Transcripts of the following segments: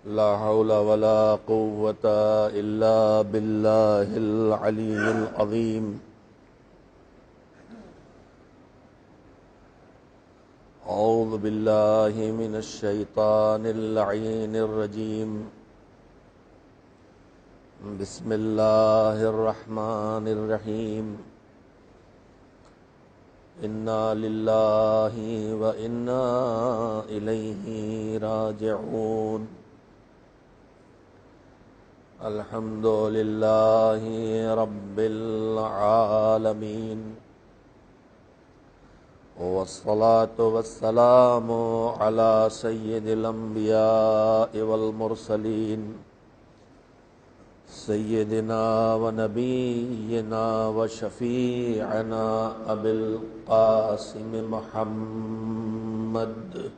لا حول ولا قوة إلا بالله العلي العظيم. أعوذ بالله من الشيطان اللعين الرجيم. بسم الله الرحمن الرحيم. إنا لله وإنا إليه راجعون. الحمد لله رب العالمين، والصلاة والسلام على سيد الأنبياء والمرسلين، سيدنا ونبينا وشفيعنا أبي القاسم محمد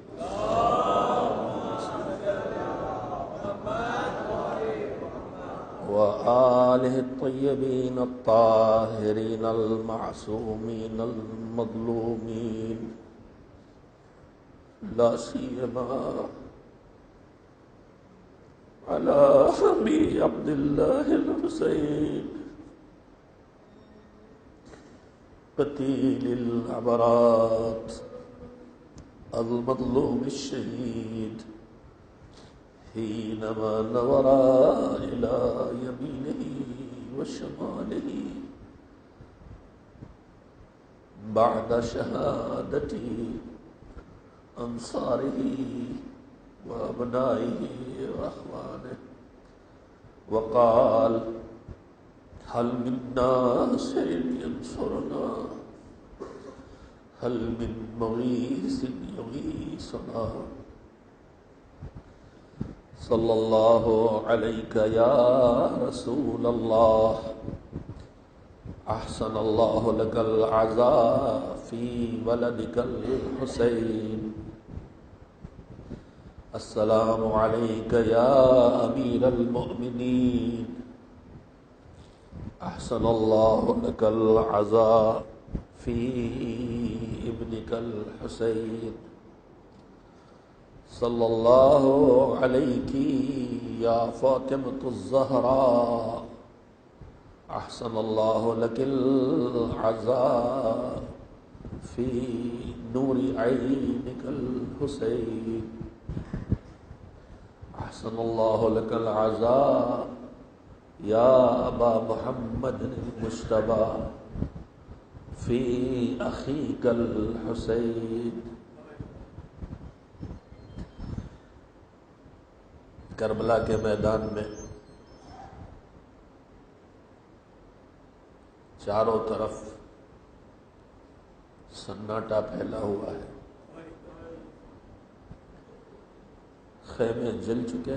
وآله الطيبين الطاهرين المعصومين المظلومين، لا سيما على أبي عبد الله الحسين قتيل العبرات المظلوم الشهيد، حينما نظر إلى يمينه وشماله بعد شهادة أنصاره وأبنائه وأخوانه، وقال: هل من ناصر ينصرنا؟ هل من مغيث يغيثنا؟ صلى الله عليك يا رسول الله. أحسن الله لك العزاء في ولدك الحسين. السلام عليك يا أمير المؤمنين. أحسن الله لك العزاء في ابنك الحسين. صلى الله عليك يا فاطمة الزهراء. أحسن الله لك العزاء في نور عينك الحسين. أحسن الله لك العزاء يا أبا محمد المجتبى في أخيك الحسين. کربلا کے میدان میں چاروں طرف سناٹا پھیلا ہوا ہے، خیمے جل چکے،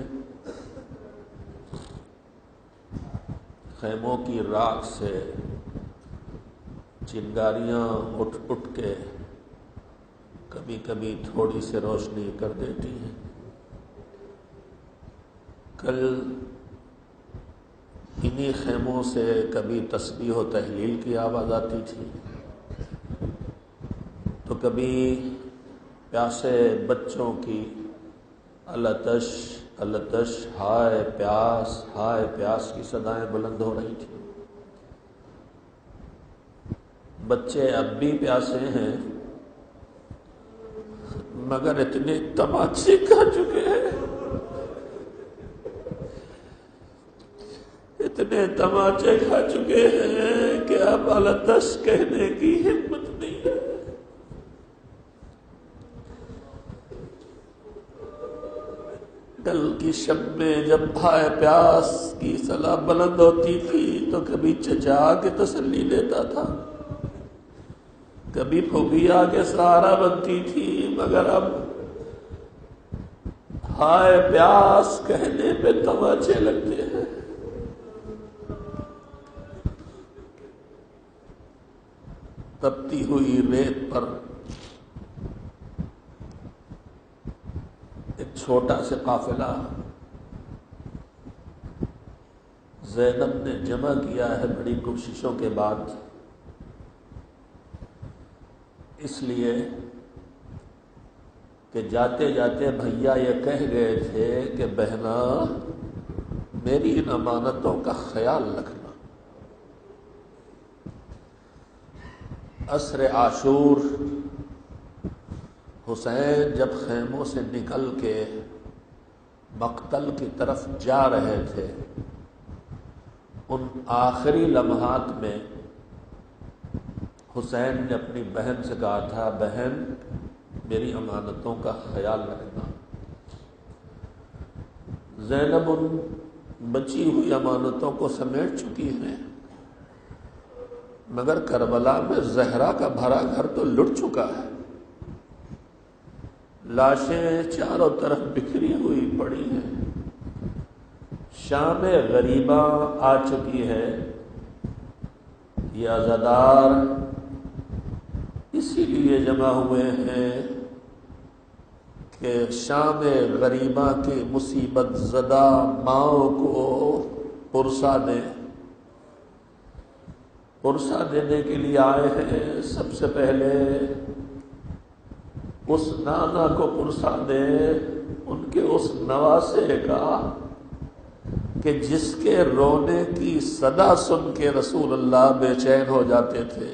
خیموں کی راکھ سے چنگاریاں اٹھ اٹھ کے کبھی کبھی تھوڑی سی روشنی کر دیتی ہیں۔ کل انہی خیموں سے کبھی تسبیح و تحلیل کی آواز آتی تھی، تو کبھی پیاسے بچوں کی التش التش ہائے پیاس کی صدائیں بلند ہو رہی تھی۔ بچے اب بھی پیاسے ہیں، مگر اتنے تماچے کھا چکے ہیں، اتنے تماچے کھا چکے ہیں کہ اب التش کہنے کی ہمت نہیں ہے۔ کل کی شب میں جب ہائے پیاس کی صلاح بلند ہوتی تھی تو کبھی چچا کے تسلی دیتا تھا، کبھی پھوپھی آ کے سہارا بنتی تھی، مگر اب ہائے پیاس کہنے پہ تماچے لگتے ہیں۔ تپتی ہوئی ریت پر ایک چھوٹا سے قافلہ زینب نے جمع کیا ہے بڑی کوششوں کے بعد، اس لیے کہ جاتے جاتے بھیا یہ کہہ گئے تھے کہ بہنا میری ان امانتوں کا خیال رکھنا۔ عصر عاشور حسین جب خیموں سے نکل کے مقتل کی طرف جا رہے تھے، ان آخری لمحات میں حسین نے اپنی بہن سے کہا تھا، بہن میری امانتوں کا خیال رکھنا۔ زینب ان بچی ہوئی امانتوں کو سمیٹ چکی ہیں، مگر کربلا میں زہرا کا بھرا گھر تو لٹ چکا ہے، لاشیں چاروں طرف بکھری ہوئی پڑی ہیں، شام غریبہ آ چکی ہے۔ یہ عزادار اسی لیے جمع ہوئے ہیں کہ شام غریبہ کی مصیبت زدہ ماؤں کو پرسا دیں۔ پرسا دینے کے لیے آئے ہیں، سب سے پہلے اس نانا کو پرسا دیں، ان کے اس نواسے کا کہ جس کے رونے کی صدا سن کے رسول اللہ بے چین ہو جاتے تھے۔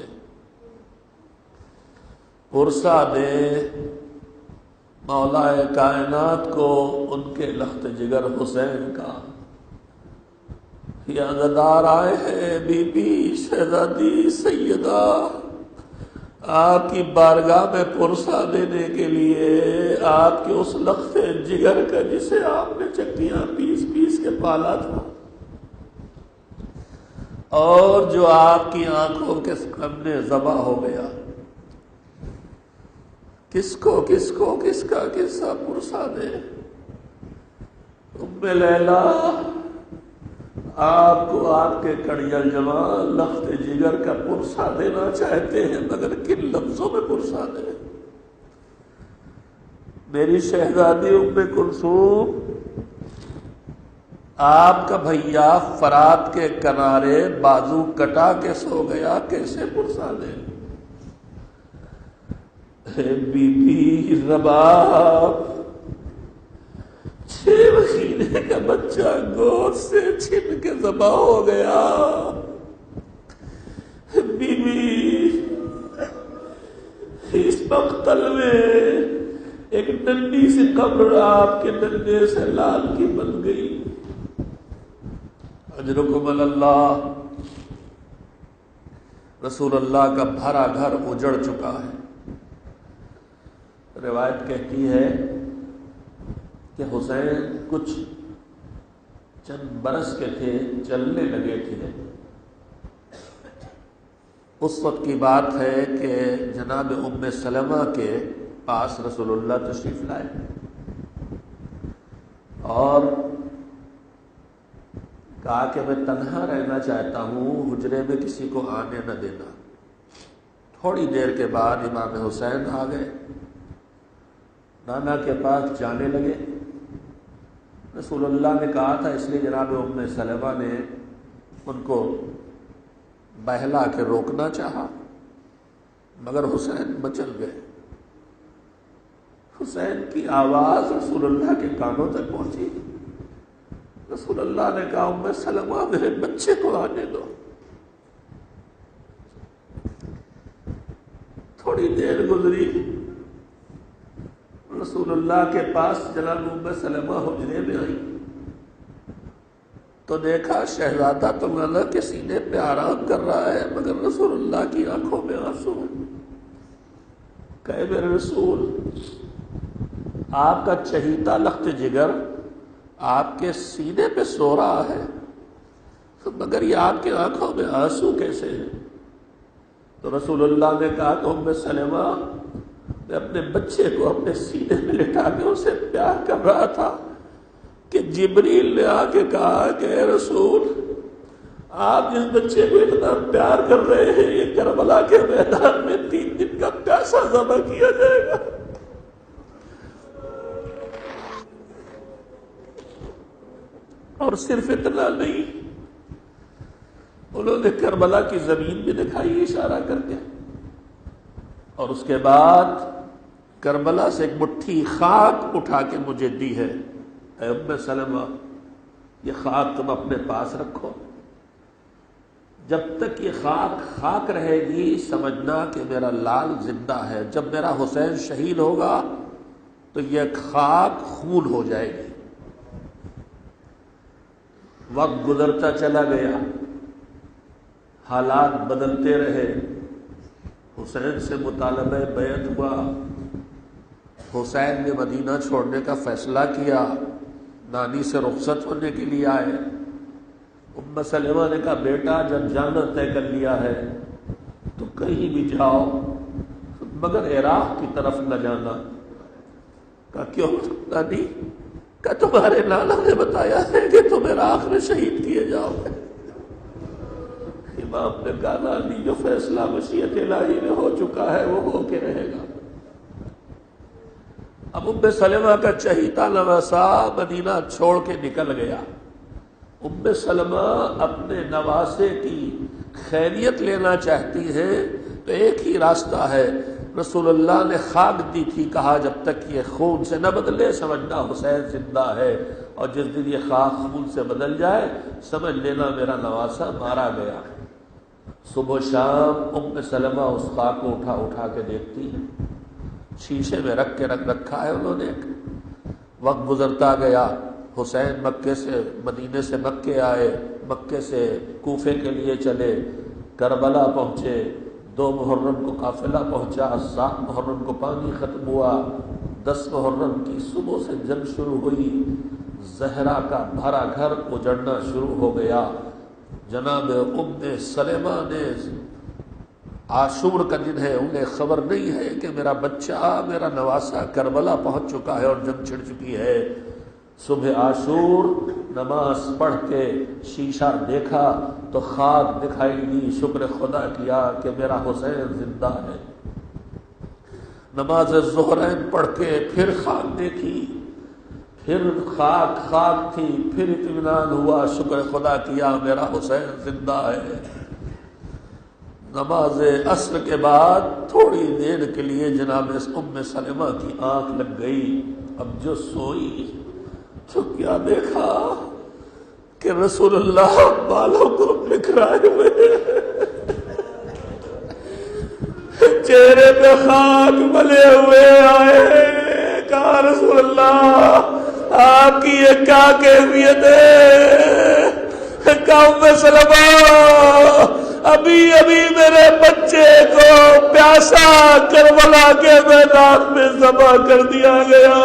پرسا دیں مولا کائنات کو ان کے لخت جگر حسین کا۔ یہ عزادار آئے ہیں، بی بی شہزادی سیدہ آپ کی بارگاہ میں پرسا دینے کے لیے، آپ کے اس لخت جگر کا جسے آپ نے چکیاں پیس پیس کے پالا تھا، اور جو آپ کی آنکھوں کے سامنے ذبح ہو گیا، کس کو کس کا قصہ پرسا دے۔ ام لیلا آپ کو آپ کے کڑیل جوان لخت جگر کا پرسا دینا چاہتے ہیں، مگر کن لفظوں میں پرسا دیں؟ میری شہزادی ام کلثوم، آپ کا بھیا فرات کے کنارے بازو کٹا کے سو گیا، کیسے پرسا دیں؟ بی بی رباب 6 مہینے کا بچہ گود سے چھن کے ذبح ہو گیا، بی بی اس مقتل میں ایک ننھی سی قبر آپ کے ننھے سے لال کی بن گئی۔ اجرکم اللہ، رسول اللہ کا بھرا گھر اجڑ چکا ہے۔ روایت کہتی ہے کہ حسین کچھ چند برس کے تھے، چلنے لگے تھے۔ اس وقت کی بات ہے کہ جناب ام سلمہ کے پاس رسول اللہ تشریف لائے اور کہا کہ میں تنہا رہنا چاہتا ہوں، حجرے میں کسی کو آنے نہ دینا۔ تھوڑی دیر کے بعد امام حسین آ گئے، نانا کے پاس جانے لگے۔ رسول اللہ نے کہا تھا، اس لیے جناب ام سلمہ نے ان کو بہلا کے روکنا چاہا، مگر حسین مچل گئے۔ حسین کی آواز رسول اللہ کے کانوں تک پہنچی۔ رسول اللہ نے کہا، ام سلمہ میرے بچے کو آنے دو۔ تھوڑی دیر گزری، رسول اللہ کے پاس جناب ام سلمہ حجرے میں آئی تو دیکھا شہزادہ تو نانا کے سینے پہ آرام کر رہا ہے، مگر رسول اللہ کی آنکھوں میں آنسو ہیں۔ کہے میرے رسول، آپ کا چہیتا لخت جگر آپ کے سینے پہ سو رہا ہے، مگر یہ آپ کی آنکھوں میں آنسو کیسے ہیں؟ تو رسول اللہ نے کہا کہ ام سلمہ، میں اپنے بچے کو اپنے سینے میں لٹا کے اسے پیار کر رہا تھا کہ جبریل نے آ کے کہا کہ اے رسول، آپ جس بچے کو اتنا پیار کر رہے ہیں، یہ کربلا کے میدان میں 3 دن کا پیاسا ذبح کیا جائے گا۔ اور صرف اتنا نہیں، انہوں نے کربلا کی زمین بھی دکھائی اشارہ کر کے، اور اس کے بعد کربلا سے ایک مٹھی خاک اٹھا کے مجھے دی ہے، اے ام سلمہ یہ خاک تم اپنے پاس رکھو، جب تک یہ خاک رہے گی سمجھنا کہ میرا لال زندہ ہے، جب میرا حسین شہید ہوگا تو یہ خاک خون ہو جائے گی۔ وقت گزرتا چلا گیا، حالات بدلتے رہے، حسین سے مطالبہ بیعت ہوا، حسین نے مدینہ چھوڑنے کا فیصلہ کیا، نانی سے رخصت ہونے کے لیے آئے۔ ام سلمہ نے کہا بیٹا جب جانا طے کر لیا ہے تو کہیں بھی جاؤ مگر عراق کی طرف نہ جانا۔ کہا کیوں نانی؟ کہا تمہارے نانا نے بتایا ہے کہ تم عراق میں شہید کیے جاؤ گے۔ امام نے کہا نانی جو فیصلہ مشیت الہی میں ہو چکا ہے وہ ہو کے رہے گا۔ اب ام سلمہ کا چہیتا نواسا مدینہ چھوڑ کے نکل گیا۔ ام سلمہ اپنے نواسے کی خیریت لینا چاہتی ہیں تو ایک ہی راستہ ہے، رسول اللہ نے خاک دی تھی، کہا جب تک یہ خون سے نہ بدلے سمجھنا حسین زندہ ہے، اور جس دن یہ خاک خون سے بدل جائے سمجھ لینا میرا نواسا مارا گیا۔ صبح شام ام سلمہ اس خاک کو اٹھا کے دیکھتی ہیں، شیشے میں رکھ رکھا ہے انہوں نے۔ وقت گزرتا گیا، حسین مکے سے مدینے سے مکے آئے، مکے سے کوفے کے لیے چلے، کربلا پہنچے، 2 محرم کو قافلہ پہنچا، 7 محرم کو پانی ختم ہوا، 10 محرم کی صبح سے جنگ شروع ہوئی، زہرا کا بھرا گھر اجڑنا شروع ہو گیا۔ جناب ام سلمہ نے عاشور کا دن ہے، انہیں خبر نہیں ہے کہ میرا بچہ میرا نواسا کربلا پہنچ چکا ہے اور جنگ چھڑ چکی ہے۔ صبح عاشور نماز پڑھ کے شیشہ دیکھا تو خاک دکھائی دی، شکر خدا کیا کہ میرا حسین زندہ ہے۔ نماز ظہرین پڑھ کے پھر خاک دیکھی، پھر خاک تھی، پھر اطمینان ہوا، شکر خدا کیا میرا حسین زندہ ہے۔ نماز عصر کے بعد تھوڑی دیر کے لیے جناب ام سلمہ کی آنکھ لگ گئی، اب جو سوئی تو کیا دیکھا کہ رسول اللہ بالوں کو بکھرائے ہوئے، چہرے پہ خاک ملے ہوئے آئے۔ کہا رسول اللہ آپ کی یہ کیا کیفیت ہے؟ کہا ام سلمہ ابھی میرے بچے کو پیاسا کربلا کے میدان میں ذبح کر دیا گیا۔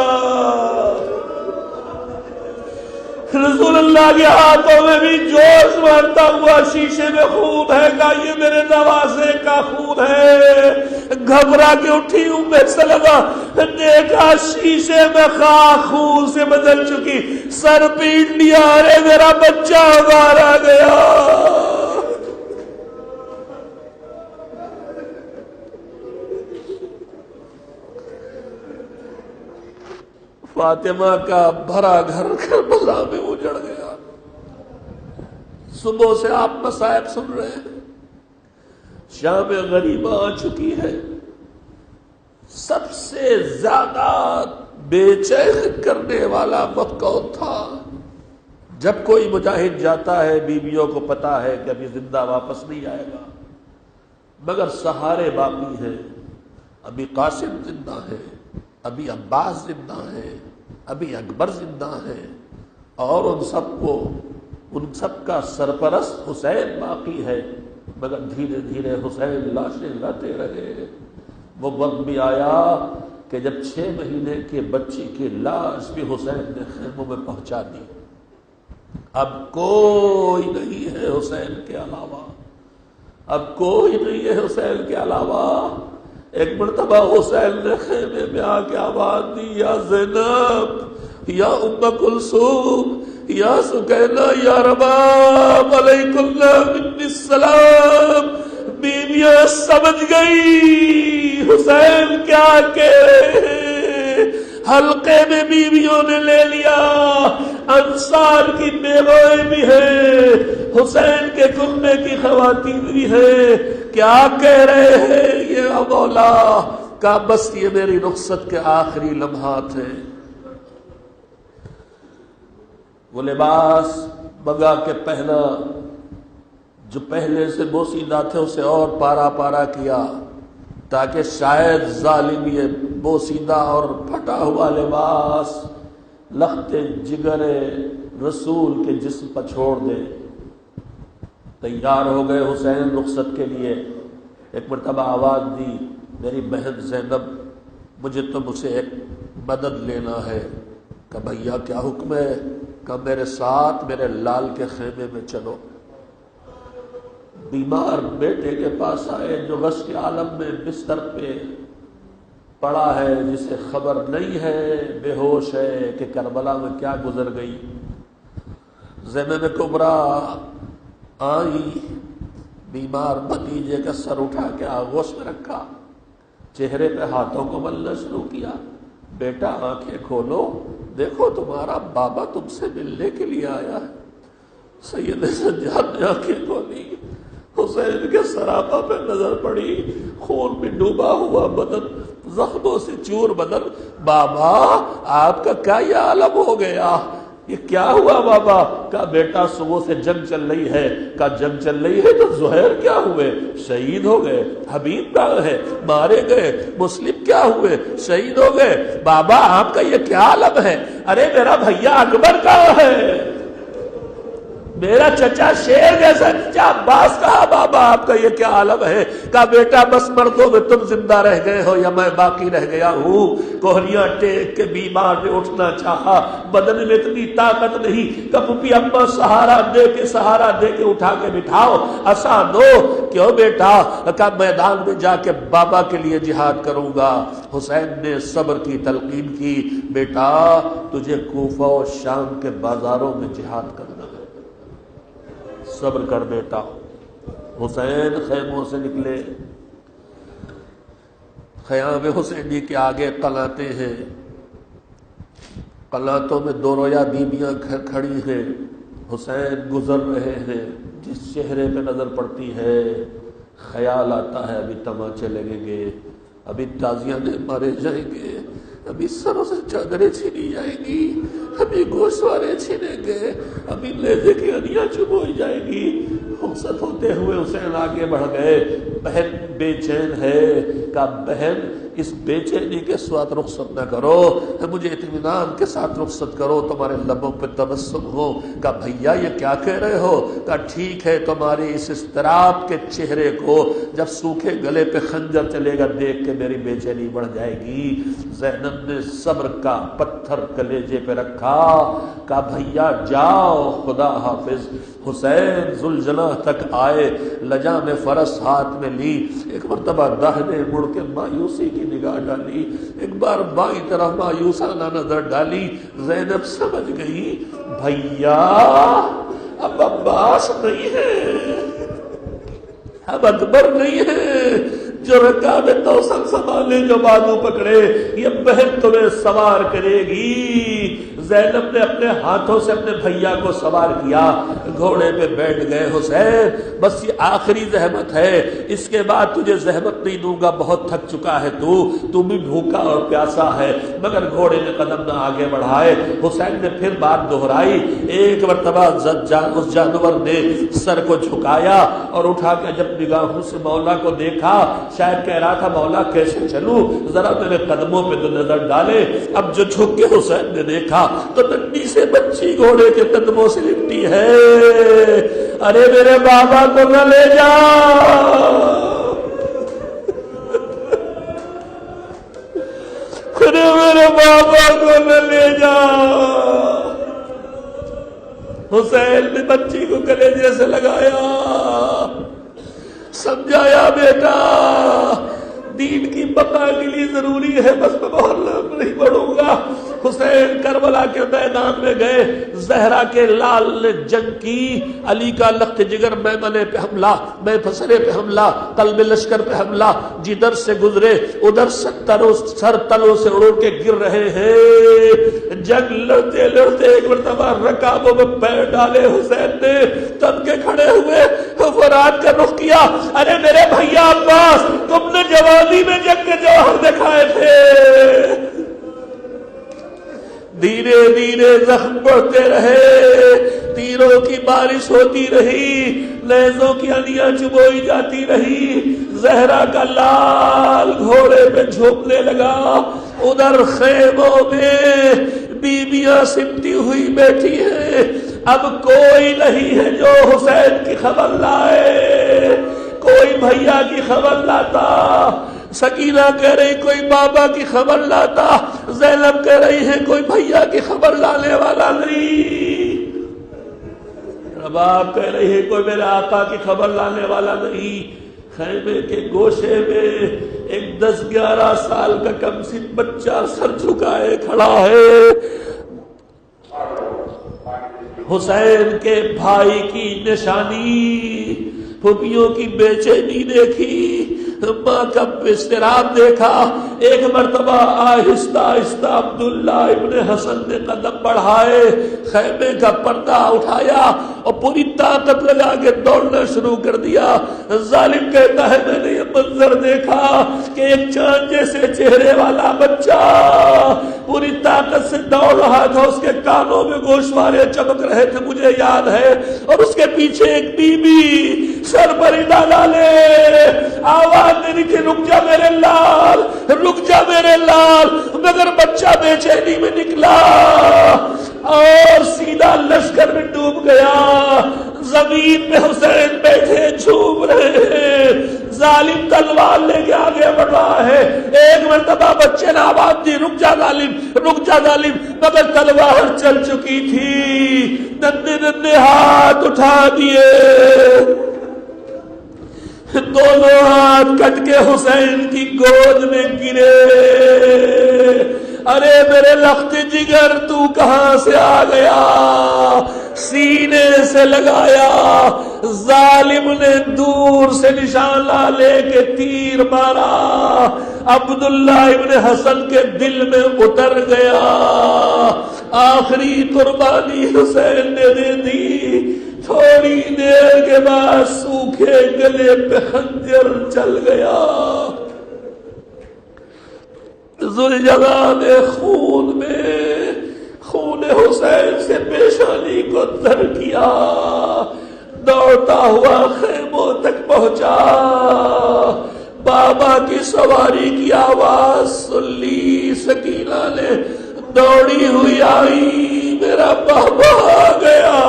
رسول اللہ کے ہاتھوں میں بھی جوش مارتا ہوا شیشے میں خون ہے، کہا یہ میرے نواسے کا خون ہے۔ گھبرا کے اٹھی ام سلمہ، دیکھا شیشے میں خاک خون سے بدل چکی، سر پیٹ لیا، ارے میرا بچہ مارا گیا۔ فاطمہ کا بھرا گھر کربلا میں اجڑ گیا۔ صبح سے آپ مصائب سن رہے ہیں، شام غریبہ آ چکی ہے۔ سب سے زیادہ بے چین کرنے والا وقت کون تھا؟ جب کوئی مجاہد جاتا ہے بیویوں کو پتا ہے کہ ابھی زندہ واپس نہیں آئے گا، مگر سہارے باقی ہیں۔ ابھی قاسم زندہ ہے، ابھی عباس زندہ ہے، ابھی اکبر زندہ ہے، اور ان سب کا سرپرست حسین باقی ہے، مگر دھیرے دھیرے حسین لاشیں لاتے رہے۔ وہ وقت بھی آیا کہ جب 6 مہینے کے بچی کی لاش بھی حسین نے خیموں میں پہنچا دی۔ اب کوئی نہیں ہے حسین کے علاوہ، اب کوئی نہیں ہے حسین کے علاوہ۔ ایک مرتبہ حسین نے خیمے میں آ کے آواز دی، یا زینب، یا ام کلثوم، یا سکینہ، یا رباب، علیکم منی السلام۔ بیویاں سمجھ گئی حسین کیا کہ حلقے میں بیویوں نے لے لیا، انصار کی بیوائیں بھی ہیں، حسین کے کنبے کی خواتین بھی ہیں۔ کیا کہہ رہے ہیں یہ مولا؟ کہا بس یہ میری رخصت کے آخری لمحات ہیں۔ وہ لباس منگا کے پہنا جو پہلے سے بوسیدہ تھے، اسے اور پارا پارا کیا تاکہ شاید ظالم یہ بوسیدہ اور پھٹا ہوا لباس لخت جگر رسول کے جسم پر چھوڑ دے۔ تیار ہو گئے حسین رخصت کے لیے۔ ایک مرتبہ آواز دی، میری بہن زینب مجھے تم سے ایک مدد لینا ہے۔ کہ بھیا کیا حکم ہے؟ کہ میرے ساتھ میرے لال کے خیمے میں چلو۔ بیمار بیٹے کے پاس آئے جو غش کے عالم میں بستر پہ پڑا ہے، جسے خبر نہیں ہے، بے ہوش ہے کہ کربلا میں کیا گزر گئی۔ زینب کبریٰ آئی، بیمار بھتیجے کا سر اٹھا کے آغوش میں رکھا، چہرے پہ ہاتھوں کو ملنا شروع کیا۔ بیٹا آنکھیں کھولو، دیکھو تمہارا بابا تم سے ملنے کے لیے آیا ہے۔ سید سجاد نے آنکھیں کھولی، حسین کے سراپا پہ نظر پڑی، خون میں ڈوبا ہوا بدن، زخموں سے چور بدن۔ بابا آپ کا کیا یہ عالم ہو گیا؟ یہ کیا ہوا بابا؟ کہا بیٹا صبح سے جنگ چل رہی ہے۔ کہا جنگ چل رہی ہے تو زہیر کیا ہوئے؟ شہید ہو گئے۔ حبیب کہاں ہے؟ مارے گئے۔ مسلم کیا ہوئے؟ شہید ہو گئے۔ بابا آپ کا یہ کیا عالم ہے؟ ارے میرا بھیا اکبر کہاں ہے؟ میرا چچا شیر جیسا چچا عباس کہا؟ بابا آپ کا یہ کیا عالم ہے؟ کہا بیٹا بس مردوں میں تم زندہ رہ گئے ہو یا میں باقی رہ گیا ہوں۔ کوہنیاں ٹیک کے بیمار نے اٹھنا چاہا، بدن میں اتنی طاقت نہیں کہ پھپھی اماں سہارا دے کے اٹھا کے بٹھاؤ، آسان دو۔ کیوں بیٹا؟ کہا میدان میں جا کے بابا کے لیے جہاد کروں گا۔ حسین نے صبر کی تلقین کی، بیٹا تجھے کوفہ و شام کے بازاروں میں جہاد کرنا ہے، صبر کر بیٹا۔ حسین خیموں سے نکلے، خیام حسینی کے آگے قلعتیں ہیں، قلعتوں میں دو رویا بیبیاں کھڑی ہیں، حسین گزر رہے ہیں۔ جس چہرے پہ نظر پڑتی ہے خیال آتا ہے ابھی تماچے لگیں گے، ابھی تازیاں مارے جائیں گے، ابھی سروں سے چادریں چھینی جائیں گی، ابھی گوشوارے چھینے گے، ابھی لیزے کی انیاں چبوئی جائے گی۔ رخصت ہوتے ہوئے حسین آگے بڑھ گئے۔ بہن بے چین ہے، کہا بہن اس بے چینی کے ساتھ رخصت نہ کرو، مجھے اطمینان کے ساتھ رخصت کرو، تمہارے لبوں پہ تبسم ہو۔ کہا بھیا یہ کیا کہہ رہے ہو؟ کہا ٹھیک ہے، تمہاری اس اضطراب کے چہرے کو جب سوکھے گلے پہ خنجر چلے گا دیکھ کے میری بے چینی بڑھ جائے گی۔ زینب نے صبر کا پتھر کلیجے پہ رکھا، کہا بھیا جاؤ، خدا حافظ۔ حسین ذوالجناح تک آئے، لجام فرس ہاتھ میں لی، ایک مرتبہ داہنے مڑ کے مایوسی کی نگاہ ڈالی، ایک بار بائیں طرف مایوسانہ نظر ڈالی۔ زینب سمجھ گئی بھیا اب عباس نہیں ہے، اب اکبر نہیں ہے جو رکاب توسن سنبھالے، جو بازو پکڑے، یہ بہن تمہیں سوار کرے گی۔ زینب نے اپنے ہاتھوں سے اپنے بھیا کو سوار کیا، گھوڑے پہ بیٹھ گئے۔ حسین بس یہ آخری زحمت ہے، اس کے بعد تجھے زحمت نہیں دوں گا، بہت تھک چکا ہے تو بھی بھوکا اور پیاسا ہے۔ مگر گھوڑے نے قدم نہ آگے بڑھائے۔ حسین نے پھر بات دہرائی، ایک مرتبہ اس جانور نے سر کو جھکایا اور اٹھا کے جب نگاہوں سے مولا کو دیکھا، شاید کہہ رہا تھا مولا کیسے چلوں، ذرا میرے قدموں پہ تو نظر ڈالے۔ اب جو جھک کے حسین نے دیکھا تو ننھی سے بچی گھوڑے کے قدموں سے لپٹی ہے۔ ارے میرے بابا کو نہ لے جا، ارے میرے بابا کو نہ لے جا۔ حسین نے بچی کو کلیجے سے لگایا، سمجھایا بیٹا دین کی بقا کے لیے ضروری ہے، بس میں محلہ نہیں بڑھوں گا۔ حسین کربلا کے میدان میں گئے، زہرا کے لال نے جنگ کی، علی کا لخت جگر میمنے پہ حملہ، میں پسرے پہ حملہ، قلب لشکر پہ حملہ، جدھر سے گزرے ادھر سر تلوں سے اڑ کے گر رہے ہیں۔ جنگ لڑتے لڑتے ایک مرتبہ رکابوں میں پیر ڈالے حسین نے، تن کے کھڑے ہوئے، رات کا رخ کیا. ارے میرے بھیا عباس، تم نے جوانی میں جنگ کے جوہر دکھائے تھے. دھیرے دھیرے زخم بڑھتے رہے، تیروں کی بارش ہوتی رہی، نیزوں کی انیاں چبوئی جاتی رہی. زہرا کا لال گھوڑے پہ جھونکنے لگا. ادھر خیموں میں بیویاں سمٹی ہوئی بیٹھی ہیں. اب کوئی نہیں ہے جو حسین کی خبر لائے، کوئی بھیا کی خبر لاتا. سکینہ کہہ رہی کوئی بابا کی خبر لاتا. زینب کہہ رہی ہے کوئی بھیا کی خبر لانے والا نہیں. رباب کہہ رہی ہے کوئی میرے آقا کی خبر لانے والا نہیں. خیمے کے گوشے میں ایک 10-11 سال کا کم سن بچہ سر جھکائے کھڑا ہے. حسین کے بھائی کی نشانی، پھوپھیوں کی بے چینی دیکھی، ماں کا اضطراب دیکھا. ایک مرتبہ آہستہ آہستہ عبداللہ ابن حسن نے قدم بڑھائے، خیمے کا پردہ اٹھایا اور پوری طاقت لگا کے دوڑنا شروع کر دیا. ظالم کہتا ہے میں نے یہ منظر دیکھا کہ ایک چاند جیسے چہرے والا بچہ پوری طاقت سے دوڑ رہا تھا. اس کے کانوں میں گوشوارے چمک رہے تھے، مجھے یاد ہے. اور اس کے پیچھے ایک بی بی سر پر ڈالا لے آواز دے رہی تھی رک جا میرے لال، رک جا میرے لال. مگر بچہ بے چینی میں نکلا اور سیدھا لشکر میں ڈوب گیا. زمین میں حسین بیٹھے جھوم رہے ہیں. ظالم تلوار لے کے آگے بڑھ رہا ہے. ایک مرتبہ بچے نے آواز دی رک جا ظالم، رک جا ظالم، مگر تلوار چل چکی تھی. ننھے ننھے ہاتھ اٹھا دیے، دونوں ہاتھ کٹ کے حسین کی گود میں گرے. ارے میرے لخت جگر تو کہاں سے آ گیا؟ سینے سے لگایا. ظالم نے دور سے نشانہ لے کے تیر مارا. عبداللہ ابن حسن کے دل میں اتر گیا. آخری قربانی حسین نے دے دی. تھوڑی دیر کے بعد سوکھے گلے پہ خنجر چل گیا. ذوالجلال نے خون حسین سے پیشانی کو تر کیا. دوڑتا ہوا خیموں تک پہنچا. بابا کی سواری کی آواز سن لی. سکینہ نے دوڑی ہوئی آئی. میرا بابا آ گیا،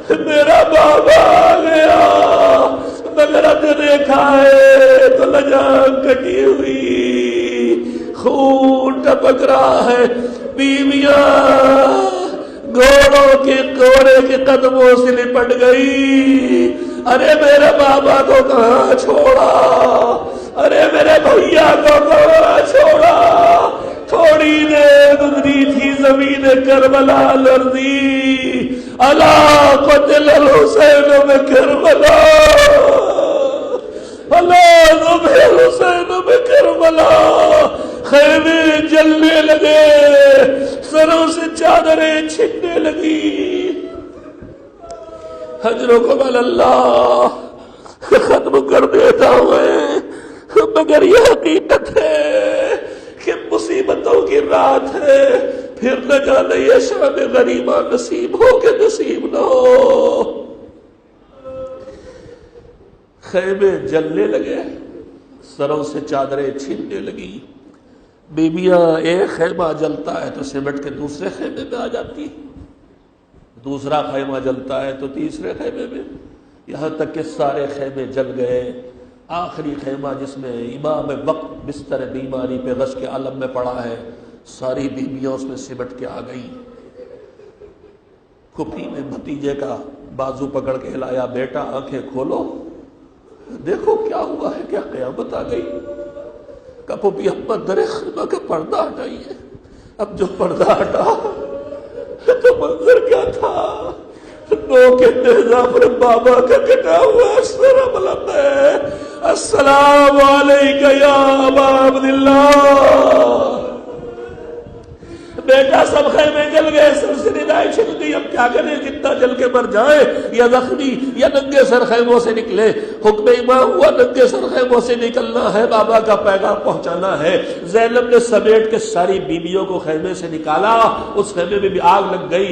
میرا بابا آ گیا. مگر دیکھا ہے تو لجام کٹی ہوئی، خون ٹپک رہا ہے. بیویاں گھوڑوں کے گھوڑے کے قدموں سے لپٹ گئی. ارے میرے بابا کو کہاں چھوڑا، ارے میرے بھیا کو کہاں چھوڑا. تھوڑی دیر گزری تھی زمین کربلا لرزی. الا قتل الحسین بکربلا، الا ذبح الحسین بکربلا. خیمے جلنے لگے، سروں سے چادریں چھننے لگی. حجرکم اللہ ختم کر دیتا ہوں. مگر یہ حقیقت ہے کہ مصیبتوں کی رات ہے. پھر نہ جانے یہ شام غریبہ نصیب ہو کہ نصیب نہ ہو. خیمے جلنے لگے، سروں سے چادریں چھیننے لگی. بیبیاں ایک خیمہ جلتا ہے تو سمٹ کے دوسرے خیمے میں آ جاتی، دوسرا خیمہ جلتا ہے تو تیسرے خیمے میں، یہاں تک کہ سارے خیمے جل گئے. آخری خیمہ جس میں امام وقت بستر بیماری پہ غش کے عالم میں پڑا ہے، ساری بیویاں اس میں سمٹ کے آ گئی. پھوپھی نے بھتیجے کا بازو پکڑ کے ہلایا، بیٹا آنکھیں کھولو، دیکھو کیا ہوا ہے، کیا قیامت آ گئی. کہ پھوپھی احمد در خیمہ کا پردہ ہٹائیے. اب جو پردہ ہٹا تو منظر کیا تھا؟ نو کے نیزہ پر بابا کا کٹا ہوا سر ملند ہے. السلام علیکہ یا ابا عبداللہ. بیٹا سب خیمے جل گئے، سر سے ندائیں چھن گئی، اب کیا کریں، جتنا جل کے مر جائے یا زخمی یا ننگے سر خیموں سے نکلے۔ حکم امام ہوا ننگے سر خیموں سے نکلنا ہے، بابا کا پیغام پہنچانا ہے۔ زینب نے سمیٹ کے ساری بیویوں کو خیمے سے نکالا، اس خیمے میں بھی آگ لگ گئی۔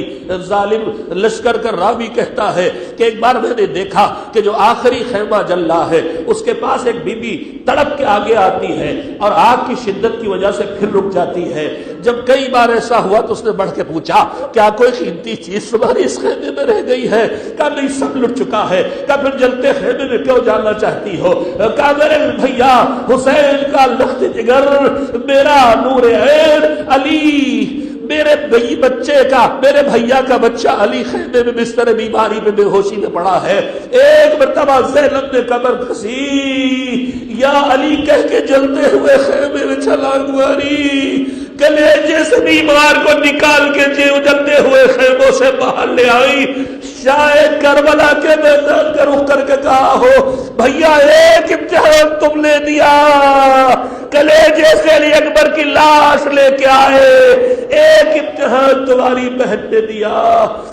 ظالم لشکر کا راوی کہتا ہے کہ ایک بار میں نے دیکھا کہ جو آخری خیمہ جل رہا ہے اس کے پاس ایک بی بی تڑپ کے آگے آتی ہے اور آگ کی شدت کی وجہ سے پھر رک جاتی ہے۔ جب کئی بار ایسا ہوا تو اس نے بڑھ کے پوچھا کیا کوئی قیمتی چیز تمہاری اس خیمے میں رہ گئی ہے؟ کہا نہیں، سب لٹ چکا ہے۔ کہا پھر جلتے خیمے میں کیوں جاننا چاہتی ہو؟ کہا میرے بھیا حسین کا لخت جگر، میرا نور عین علی، میرے میرے بھیا کا بچہ علی خیمے میں بستر بیماری میں بے ہوشی میں پڑا ہے۔ ایک مرتبہ زینب نے کمر کسی یا علی کہہ کے جلتے ہوئے خیمے میں چھلانگ ماری، کلیجے سے بیمار کو نکال کے جلتے ہوئے خیموں سے باہر لے آئی۔ شاید کربلا کے میدان کا رخ کر کے کہا ہو بھیا ایک امتحان تم نے دیا، کلیجے سے علی اکبر کی لاش لے کے آئے، ایک امتحان تمہاری بہن نے دیا،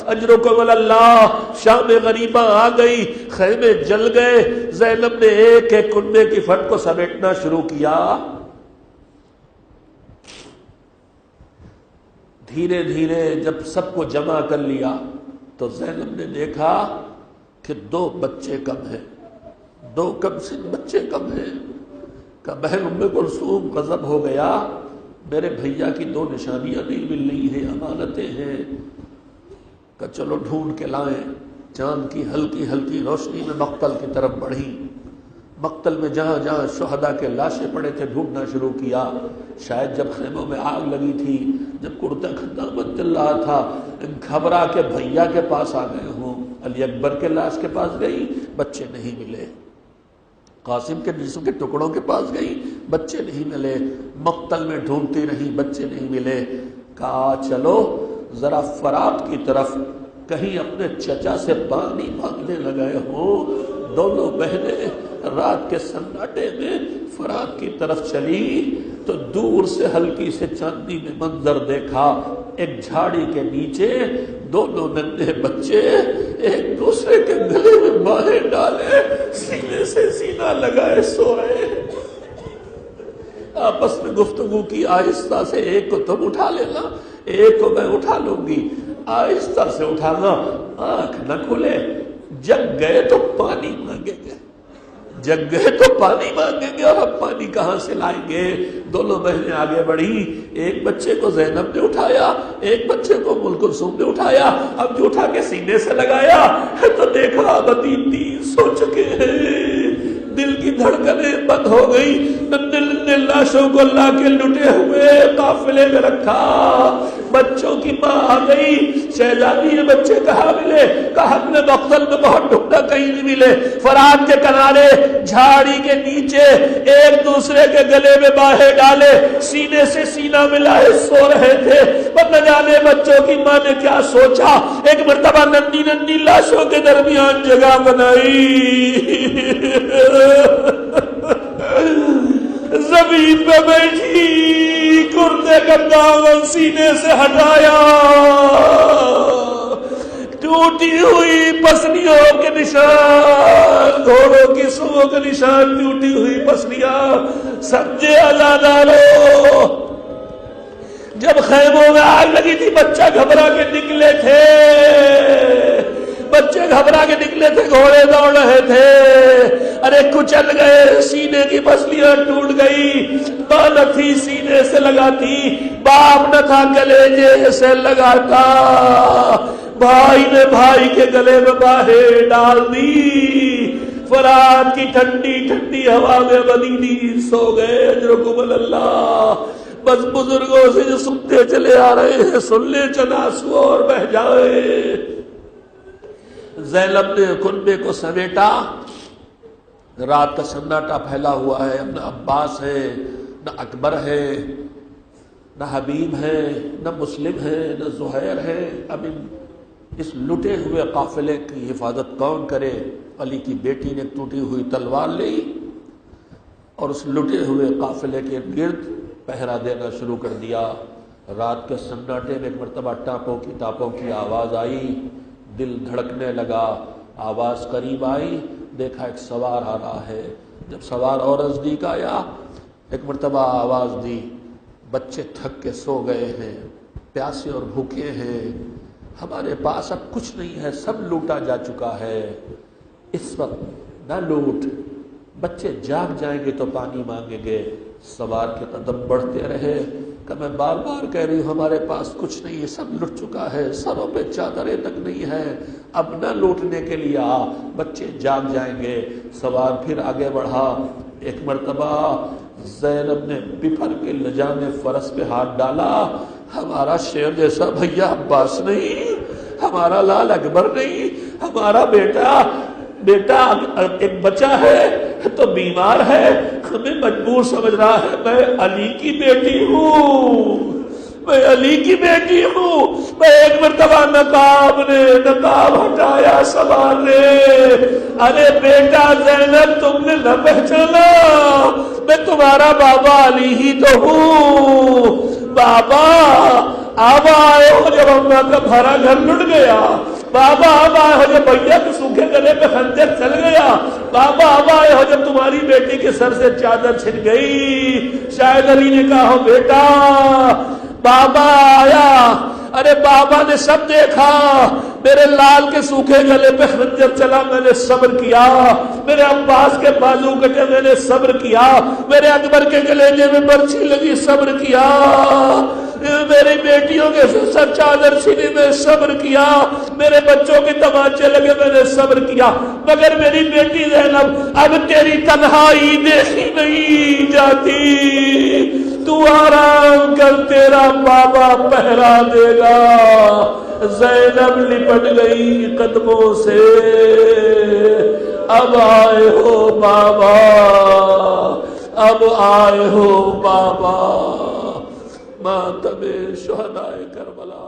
اجرکم اللہ۔ شام غریبہ آ گئی، خیمے جل گئے، زینب نے ایک ایک کنبے کی پھٹ کو سمیٹنا شروع کیا۔ دھیرے دھیرے جب سب کو جمع کر لیا تو زینب نے دیکھا کہ 2 بچے کم ہیں، 2 کم سن بچے کم ہیں۔ کہ بہن ام کلثوم غضب ہو گیا، میرے بھیا کی 2 نشانیاں نہیں مل رہی ہیں، امانتیں ہیں۔ کہ چلو ڈھونڈ کے لائیں۔ چاند کی ہلکی ہلکی روشنی میں مقتل کی طرف بڑھی، مقتل میں جہاں جہاں شہداء کے لاشیں پڑے تھے ڈھونڈنا شروع کیا۔ شاید جب خیموں میں آگ لگی تھی، جب کرتا خدامت چل رہا تھا، گھبرا کے بھیا کے پاس آ گئے ہوں۔ علی اکبر کے لاش کے پاس گئی، بچے نہیں ملے۔ قاسم کے جسم کے ٹکڑوں کے پاس گئی، بچے نہیں ملے۔ مقتل میں ڈھونڈتی رہی، بچے نہیں ملے۔ کہا چلو ذرا فرات کی طرف کہیں اپنے چچا سے پانی مانگنے لگے ہوں۔ دونوں بہنیں رات کے سناٹے میں فرات کی طرف چلی تو دور سے ہلکی سے چاندنی میں منظر دیکھا، ایک جھاڑی کے نیچے 2 ننھے بچے ایک دوسرے کے گلے میں باہیں ڈالے سینے سے سینہ لگائے سو رہے ہیں۔ آپس میں گفتگو کی، آہستہ سے ایک کو تم اٹھا لینا، ایک کو میں اٹھا لوں گی، آہستہ سے اٹھانا، آنکھ نہ کھلے۔ جگ گئے تو پانی مانگیں گے، جگ گئے تو پانی مانگیں گے، اور اب پانی کہاں سے لائیں گے؟ دونوں بہنیں آگے بڑھی، ایک بچے کو زینب نے اٹھایا، ایک بچے کو ام کلثوم نے اٹھایا۔ اب جو اٹھا کے سینے سے لگایا تو دیکھا بدی 3 سو چکے ہیں۔ دل کی دھڑکنیں بند ہو گئی۔ ننھے لاشوں کو اللہ کے لٹے ہوئے قافلے میں رکھا۔ بچوں کی ماں آ گئی، شہزادی بچے کہاں ملے؟ کہا ہم نے مقتل میں بہت ڈھونڈا، کہیں نہیں ملے۔ فرات کے کنارے جھاڑی کے نیچے ایک دوسرے کے گلے میں باہیں ڈالے سینے سے سینہ ملائے سو رہے تھے۔ پر نہ جانے بچوں کی ماں نے کیا سوچا، ایک مرتبہ ننھی لاشوں کے درمیان جگہ بنائی، زمین پہ بیٹھی، کرتے کا دامن سینے سے ہٹایا، ٹوٹی ہوئی پسلیوں کے نشان، گھوڑوں کی سوؤں کے نشان، ٹوٹی ہوئی پسلیاں، سمجھے ازادارو۔ جب خیموں میں آگ لگی تھی بچہ گھبرا کے نکلے تھے، بچے گھبرا کے نکلے تھے، گھوڑے دوڑ رہے تھے، ارے کچل گئے، سینے کی پسلیاں ٹوٹ گئی۔ ماں نہ تھی سینے سے لگاتی، باپ نہ تھا کلیجے سے لگاتا، بھائی نے بھائی کے گلے میں باہیں ڈال دی۔ فرات کی ٹھنڈی ٹھنڈی ہوا میں مدینی سو گئے۔ اجرکم اللہ۔ بس بزرگوں سے جو سنتے چلے آ رہے ہیں سن لے، چناسو اور بہ جائے۔ زینب نے کنبے کو سمیٹا، رات کا سناٹا پھیلا ہوا ہے، نہ عباس ہے، نہ اکبر ہے، نہ حبیب ہے، نہ مسلم ہے، نہ زہیر ہے۔ اب اس لٹے ہوئے قافلے کی حفاظت کون کرے؟ علی کی بیٹی نے ٹوٹی ہوئی تلوار لی اور اس لٹے ہوئے قافلے کے گرد پہرا دینا شروع کر دیا۔ رات کے سناٹے میں ایک مرتبہ ٹاپوں کی آواز آئی، دل دھڑکنے لگا، آواز قریب آئی، دیکھا ایک سوار آ رہا ہے۔ جب سوار اور نزدیک آیا، ایک مرتبہ آواز دی، بچے تھک کے سو گئے ہیں، پیاسے اور بھوکے ہیں، ہمارے پاس اب کچھ نہیں ہے، سب لوٹا جا چکا ہے، اس وقت نہ لوٹ، بچے جاگ جائیں گے تو پانی مانگیں گے۔ سوار کے قدم بڑھتے رہے کہ میں بار بار کہہ رہی ہوں ہمارے پاس کچھ نہیں ہے، سب لٹ چکا ہے، سروں پہ چادریں تک نہیں ہے، اب نہ لوٹنے کے لیے آ، بچے جاگ جائیں گے۔ سوار پھر آگے بڑھا، ایک مرتبہ زینب نے بپھر کے لجام فرس پہ ہاتھ ڈالا، ہمارا شیر جیسا بھیا عباس نہیں، ہمارا لال اکبر نہیں، ہمارا بیٹا ایک بچہ ہے تو بیمار ہے، ہمیں مجبور سمجھ رہا ہے، میں علی کی بیٹی ہوں، میں علی کی بیٹی ہوں۔ میں ایک مرتبہ نقاب ہٹایا سوار نے، ارے بیٹا زینب تم نے نہ پہچانا، میں تمہارا بابا علی ہی تو ہوں۔ بابا اب آئے ہو جب اماں کا بھرا گھر لٹ گیا، بابا اب آئے ہو جب بھیا کے سوکھے گلے پہ خنجر چل گیا، بابا اب آئے ہو جب تمہاری بیٹی کے سر سے چادر چھن گئی۔ شاید علی نے کہا ہو بیٹا بابا آیا، ارے بابا نے سب دیکھا، میرے لال کے سوکھے گلے پہ خنجر چلا، میں نے صبر کیا، میرے عباس کے بازو کٹے، میں نے صبر کیا، میرے اکبر کے گلیجے میں برچھی لگی، صبر کیا، میری بیٹیوں کے سر چادر چھینی، میں صبر کیا، میرے بچوں کے تماچے لگے، میں نے صبر کیا، مگر میری بیٹی زینب اب تیری تنہائی دیکھی نہیں جاتی، تو آرام کر، تیرا بابا پہرا دے گا۔ زینب لپٹ گئی قدموں سے، اب آئے ہو بابا، اب آئے ہو بابا، ماتم شہدائے کربلا۔